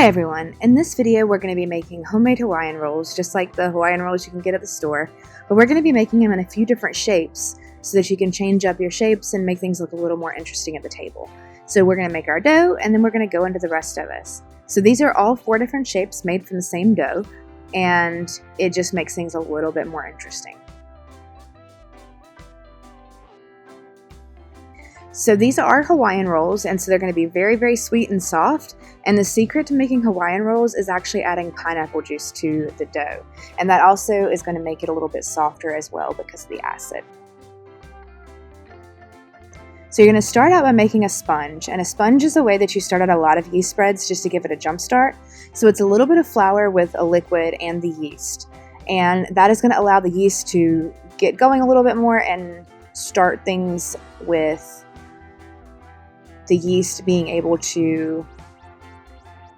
Hi everyone, in this video we're going to be making homemade Hawaiian rolls just like the Hawaiian rolls you can get at the store, but we're going to be making them in a few different shapes so that you can change up your shapes and make things look a little more interesting at the table. So we're going to make our dough and then we're going to go into the rest of us. So these are all 4 different shapes made from the same dough, and it just makes things a little bit more interesting. So these are Hawaiian rolls, and so they're going to be very, very sweet and soft. And the secret to making Hawaiian rolls is actually adding pineapple juice to the dough. And that also is going to make it a little bit softer as well because of the acid. So you're going to start out by making a sponge. And a sponge is a way that you start out a lot of yeast spreads just to give it a jump start. So it's a little bit of flour with a liquid and the yeast. And that is going to allow the yeast to get going a little bit more and start things with the yeast being able to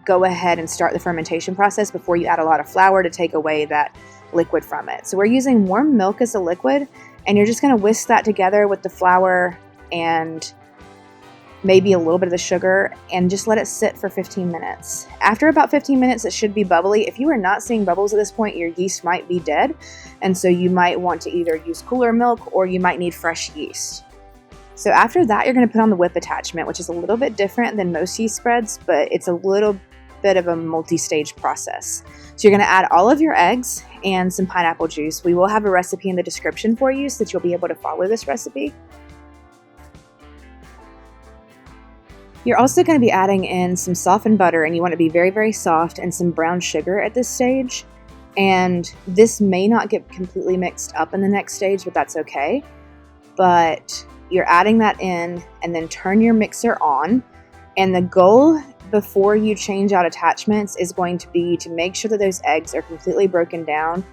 go ahead and start the fermentation process before you add a lot of flour to take away that liquid from it. So we're using warm milk as a liquid, and you're just going to whisk that together with the flour and maybe a little bit of the sugar and just let it sit for 15 minutes. After about 15 minutes, it should be bubbly. If you are not seeing bubbles at this point, your yeast might be dead, and so you might want to either use cooler milk or you might need fresh yeast. So after that, you're going to put on the whip attachment, which is a little bit different than most yeast spreads, but it's a little bit of a multi-stage process. So you're going to add all of your eggs and some pineapple juice. We will have a recipe in the description for you so that you'll be able to follow this recipe. You're also going to be adding in some softened butter, and you want it to be very, very soft, and some brown sugar at this stage. And this may not get completely mixed up in the next stage, but that's okay. But you're adding that in, and then turn your mixer on. And the goal before you change out attachments is going to be to make sure that those eggs are completely broken down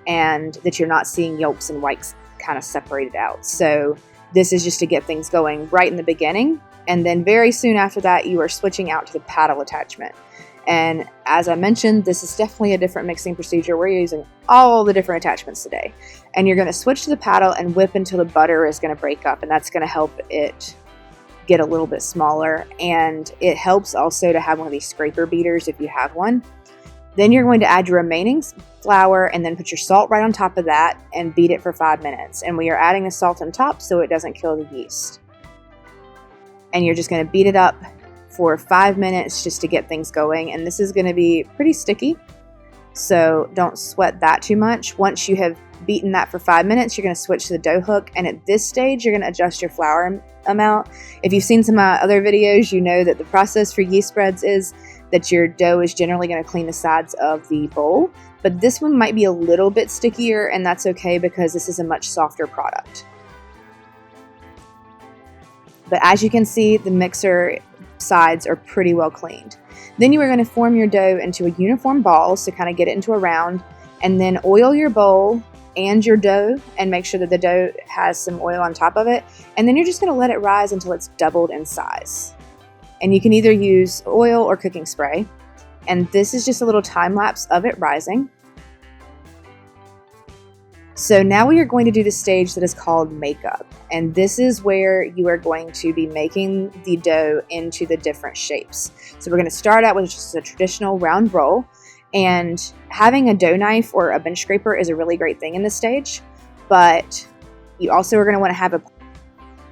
and that you're not seeing yolks and whites kind of separated out. So this is just to get things going right in the beginning. And then very soon after that, you are switching out to the paddle attachment. And as I mentioned, this is definitely a different mixing procedure. We're using all the different attachments today. And you're going to switch to the paddle and whip until the butter is going to break up. And that's going to help it get a little bit smaller. And it helps also to have one of these scraper beaters if you have one. Then you're going to add your remaining flour and then put your salt right on top of that and beat it for 5 minutes. And we are adding the salt on top so it doesn't kill the yeast. And you're just going to beat it up for 5 minutes just to get things going. And this is going to be pretty sticky, so don't sweat that too much. Once you have beaten that for 5 minutes, you're going to switch to the dough hook, and at this stage you're going to adjust your flour amount. If you've seen some of my other videos, you know that the process for yeast spreads is that your dough is generally going to clean the sides of the bowl, but this one might be a little bit stickier, and that's okay because this is a much softer product. But as you can see, the mixer sides are pretty well cleaned. Then you are going to form your dough into a uniform ball, so kind of get it into a round, and then oil your bowl and your dough and make sure that the dough has some oil on top of it. And then you're just going to let it rise until it's doubled in size. And you can either use oil or cooking spray. And this is just a little time lapse of it rising. So now we are going to do the stage that is called makeup. And this is where you are going to be making the dough into the different shapes. So we're going to start out with just a traditional round roll. And having a dough knife or a bench scraper is a really great thing in this stage. But you also are going to want to have a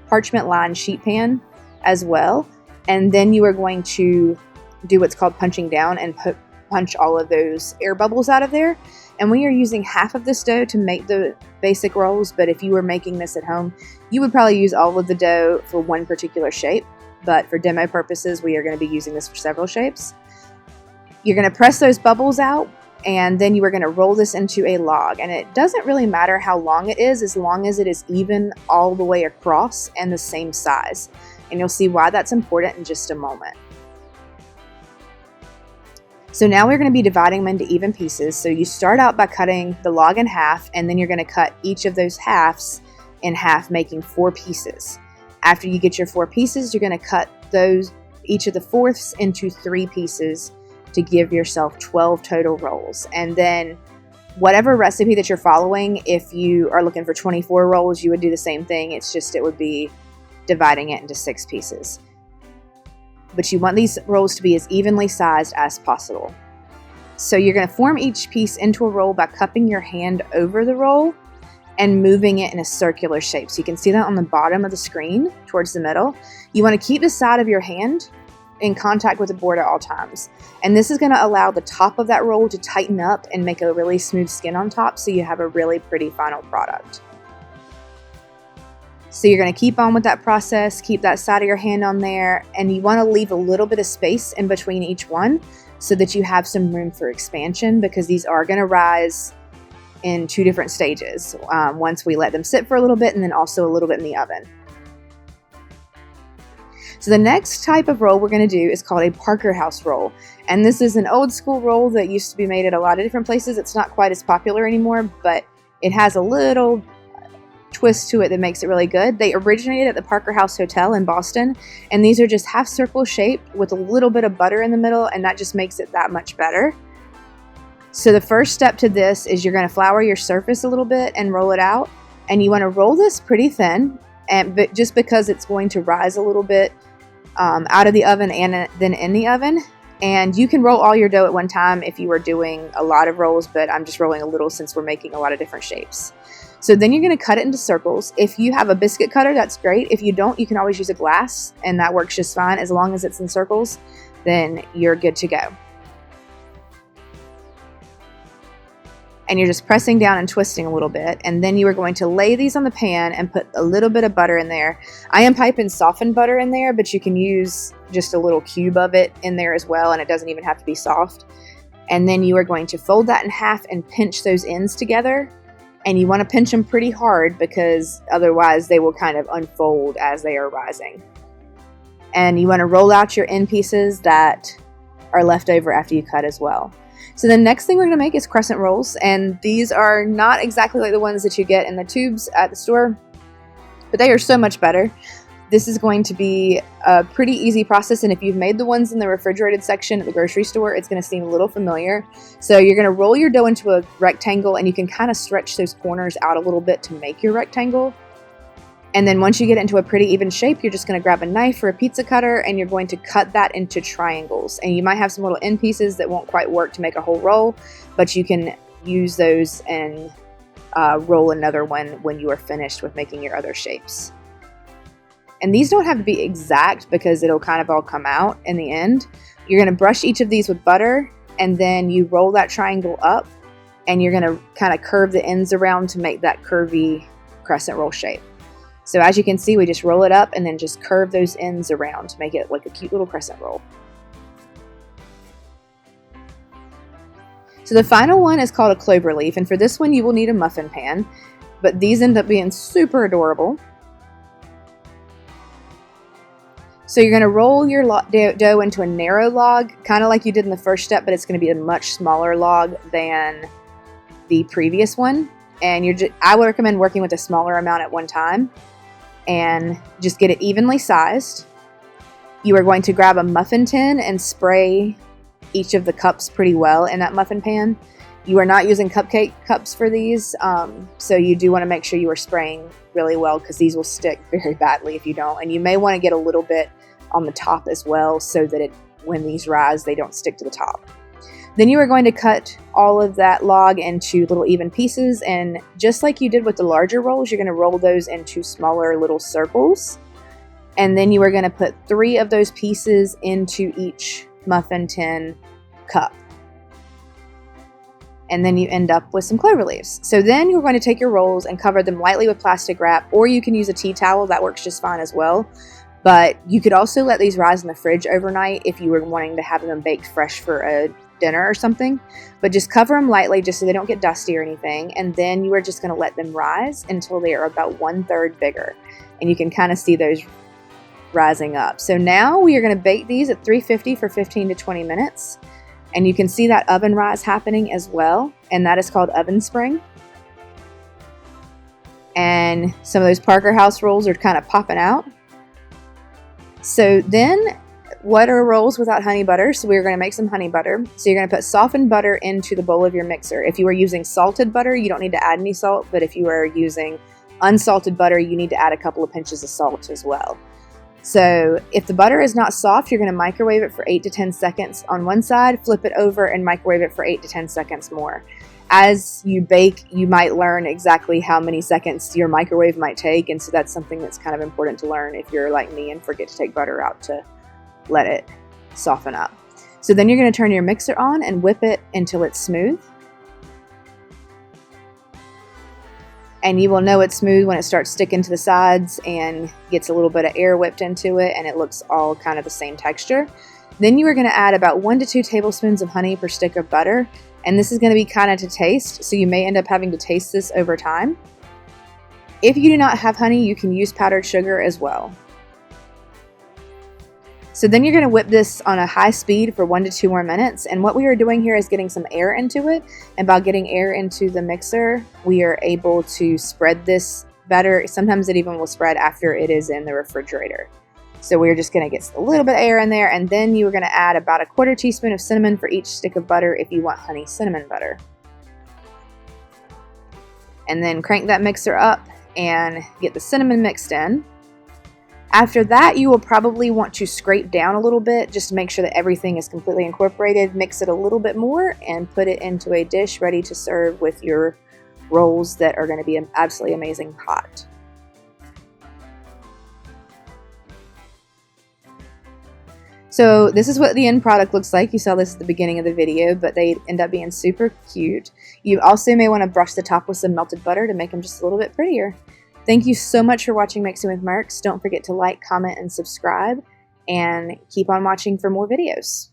parchment lined sheet pan as well. And then you are going to do what's called punching down and punch all of those air bubbles out of there. And we are using half of this dough to make the basic rolls, but if you were making this at home, you would probably use all of the dough for one particular shape. But for demo purposes, we are going to be using this for several shapes. You're going to press those bubbles out, and then you are going to roll this into a log. And it doesn't really matter how long it is, as long as it is even all the way across and the same size. And you'll see why that's important in just a moment. So now we're going to be dividing them into even pieces. So you start out by cutting the log in half, and then you're going to cut each of those halves in half, making 4 pieces. After you get your 4 pieces, you're going to cut each of the fourths into 3 pieces to give yourself 12 total rolls. And then whatever recipe that you're following, if you are looking for 24 rolls, you would do the same thing. It's just it would be dividing it into 6 pieces. but you want these rolls to be as evenly sized as possible. So you're going to form each piece into a roll by cupping your hand over the roll and moving it in a circular shape. So you can see that on the bottom of the screen towards the middle. You want to keep the side of your hand in contact with the board at all times. And this is going to allow the top of that roll to tighten up and make a really smooth skin on top, so you have a really pretty final product. So you're going to keep on with that process, keep that side of your hand on there, and you want to leave a little bit of space in between each one so that you have some room for expansion, because these are going to rise in 2 different stages once we let them sit for a little bit, and then also a little bit in the oven. So the next type of roll we're going to do is called a Parker House roll. And this is an old school roll that used to be made at a lot of different places. It's not quite as popular anymore, but it has a little twist to it that makes it really good. They originated at the Parker House Hotel in Boston, and these are just half circle shaped with a little bit of butter in the middle, and that just makes it that much better. So the first step to this is you're going to flour your surface a little bit and roll it out, and you want to roll this pretty thin, but just because it's going to rise a little bit out of the oven and then in the oven. And you can roll all your dough at one time if you were doing a lot of rolls, but I'm just rolling a little since we're making a lot of different shapes. So then you're going to cut it into circles. If you have a biscuit cutter, that's great. If you don't, you can always use a glass, and that works just fine. As long as it's in circles, then you're good to go. And you're just pressing down and twisting a little bit, and then you are going to lay these on the pan and put a little bit of butter in there. I am piping softened butter in there, but you can use just a little cube of it in there as well, and it doesn't even have to be soft. And then you are going to fold that in half and pinch those ends together, and you want to pinch them pretty hard because otherwise they will kind of unfold as they are rising. And you want to roll out your end pieces that are left over after you cut as well. So the next thing we're going to make is crescent rolls, and these are not exactly like the ones that you get in the tubes at the store, but they are so much better. This is going to be a pretty easy process, and if you've made the ones in the refrigerated section at the grocery store, it's going to seem a little familiar. So you're going to roll your dough into a rectangle, and you can kind of stretch those corners out a little bit to make your rectangle. And then once you get it into a pretty even shape, you're just going to grab a knife or a pizza cutter, and you're going to cut that into triangles. And you might have some little end pieces that won't quite work to make a whole roll, but you can use those and roll another one when you are finished with making your other shapes. And these don't have to be exact because it'll kind of all come out in the end. You're going to brush each of these with butter, and then you roll that triangle up, and you're going to kind of curve the ends around to make that curvy crescent roll shape. So as you can see, we just roll it up and then just curve those ends around to make it like a cute little crescent roll. So the final one is called a clover leaf, and for this one you will need a muffin pan, but these end up being super adorable. So you're going to roll your dough into a narrow log, kind of like you did in the first step, but it's going to be a much smaller log than the previous one. And I would recommend working with a smaller amount at one time and just get it evenly sized. You are going to grab a muffin tin and spray each of the cups pretty well in that muffin pan. You are not using cupcake cups for these, so you do want to make sure you are spraying really well because these will stick very badly if you don't. And you may want to get a little bit on the top as well so that when these rise, they don't stick to the top. Then you are going to cut all of that log into little even pieces, and just like you did with the larger rolls, you're going to roll those into smaller little circles. And then you are going to put 3 of those pieces into each muffin tin cup. And then you end up with some clover leaves. So then you're going to take your rolls and cover them lightly with plastic wrap, or you can use a tea towel. That works just fine as well. But you could also let these rise in the fridge overnight if you were wanting to have them baked fresh for a dinner or something. But just cover them lightly just so they don't get dusty or anything. And then you are just going to let them rise until they are about 1/3 bigger. And you can kind of see those rising up. So now we are going to bake these at 350 for 15 to 20 minutes. And you can see that oven rise happening as well. And that is called oven spring. And some of those Parker House rolls are kind of popping out. So then, what are rolls without honey butter? So we're going to make some honey butter. So you're going to put softened butter into the bowl of your mixer. If you are using salted butter, you don't need to add any salt. But if you are using unsalted butter, you need to add a couple of pinches of salt as well. So if the butter is not soft, you're going to microwave it for 8 to 10 seconds on one side, flip it over and microwave it for 8 to 10 seconds more. As you bake, you might learn exactly how many seconds your microwave might take, and so that's something that's kind of important to learn if you're like me and forget to take butter out to let it soften up. So then you're going to turn your mixer on and whip it until it's smooth. And you will know it's smooth when it starts sticking to the sides and gets a little bit of air whipped into it and it looks all kind of the same texture. Then you are going to add about 1 to 2 tablespoons of honey per stick of butter. And this is going to be kind of to taste, so you may end up having to taste this over time. If you do not have honey, you can use powdered sugar as well. So then you're going to whip this on a high speed for 1 to 2 more minutes. And what we are doing here is getting some air into it. And by getting air into the mixer, we are able to spread this better. Sometimes it even will spread after it is in the refrigerator. So we're just going to get a little bit of air in there. And then you're going to add about 1/4 teaspoon of cinnamon for each stick of butter if you want honey cinnamon butter. And then crank that mixer up and get the cinnamon mixed in. After that, you will probably want to scrape down a little bit just to make sure that everything is completely incorporated. Mix it a little bit more and put it into a dish ready to serve with your rolls that are going to be absolutely amazing hot. So this is what the end product looks like. You saw this at the beginning of the video, but they end up being super cute. You also may want to brush the top with some melted butter to make them just a little bit prettier. Thank you so much for watching Mixing with Merks. Don't forget to like, comment, and subscribe, and keep on watching for more videos.